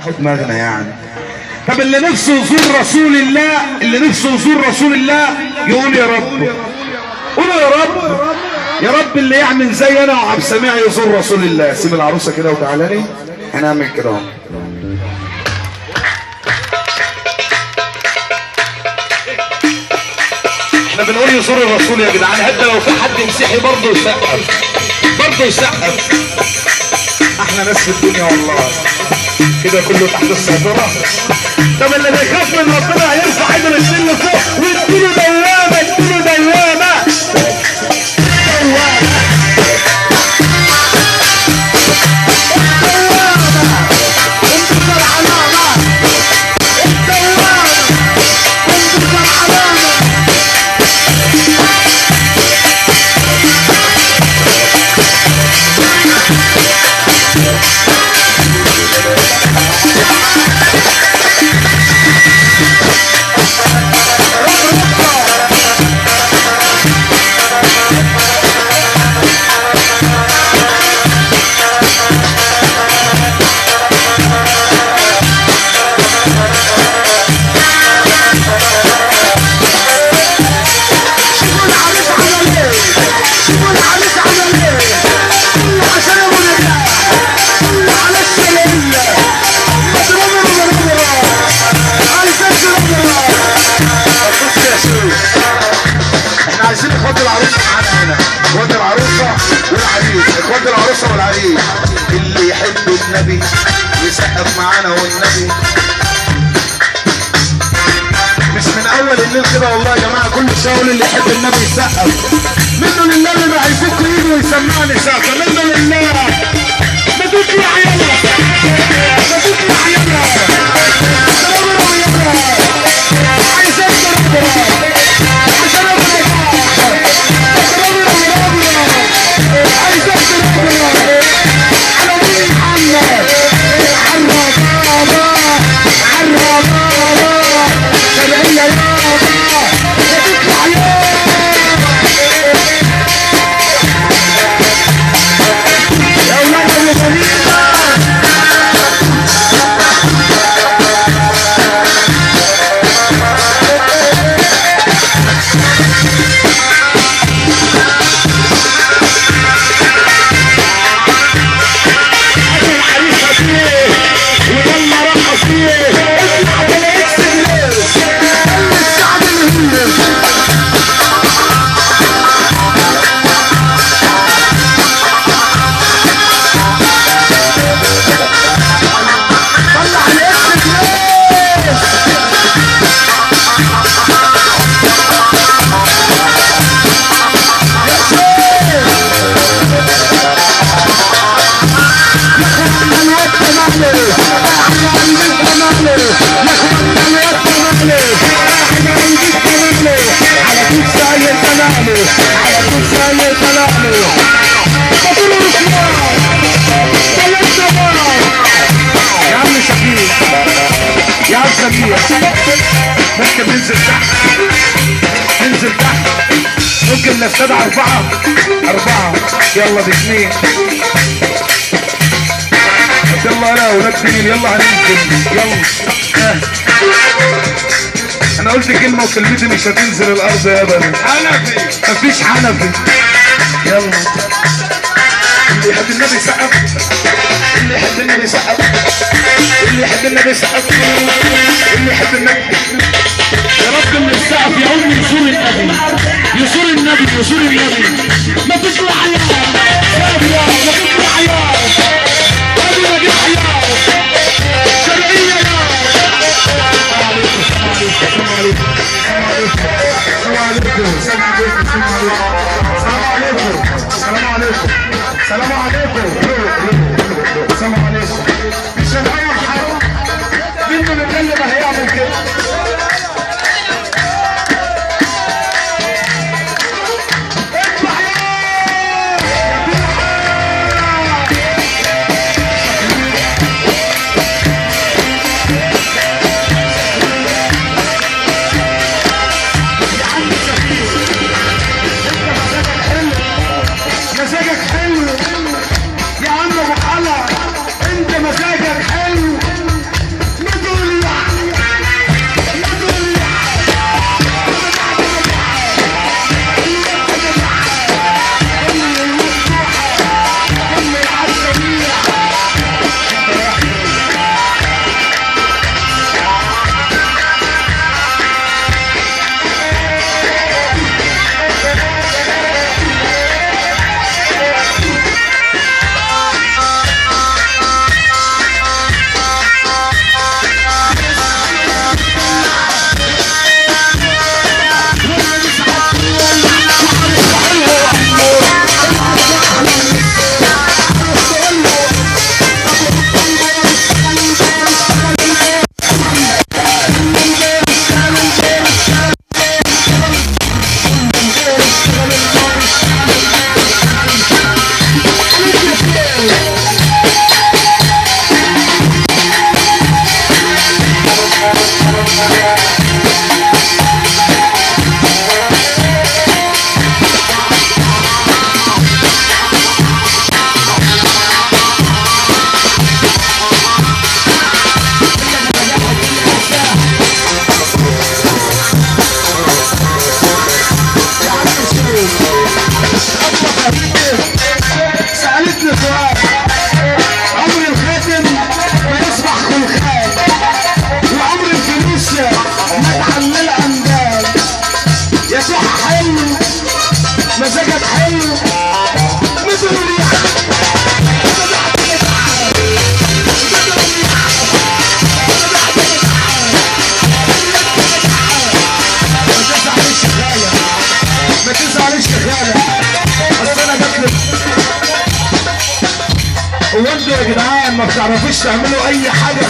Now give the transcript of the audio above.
دماغنا يعني. طب اللي نفسه يزور رسول الله، اللي نفسه يزور رسول الله يقول يا رب، قولوا يا رب، يا رب اللي يعمل زي انا وعبد السميع يزور رسول الله. سيب العروسه كده وتعالى لي، هنعمل كده اهو. احنا بنقول يزور الرسول يا جدعان، حتى لو في حد مسيحي برضه يسقف، برضه يسقف. احنا ناس في الدنيا والله كده كله تحت السيطرة. طب اللي بيخاف من ربنا هيرفع ايده للسن فوق ويديله دوامة، يديله دوامة. اللي يحب النبي يسقف معانا والنبي مش من اول الليل كده والله يا جماعه. كل شاول اللي يحب النبي يسقف منه لله، اللي ما هيفك ايده ويسمعني سقفه منه لله. ما تطلع يلا، ما تطلع يلا، عايز ممكن ننزل تحت، ننزل تحت، ممكن نستدعى أربعة يلا باثنين. يلا يا ولاد سنين يلا هننزل يلا. انا قلت كلمة وكلمتي مش هتنزل الارض يا بني. حنفي مفيش حنفي. يلا اللي يحب النبي يسقف، اللي يحب النبي يسقف، اللي يحب النبي يسقف، اللي يحب النبي. يا رب اللي السقف يا امي يزور النبي، يزور النبي، يزور النبي. ما تطلع عيار يا ما تطلع عيار، ابي ما جيت عيار شرعيه يا. السلام عليكم، السلام عليكم، السلام عليكم، السلام عليكم، السلام عليكم، السلام عليكم، السلام عليكم. مش هنقول حرام منه اللي ما هيعمل كده. بتعرفوش تعملوا اي حاجه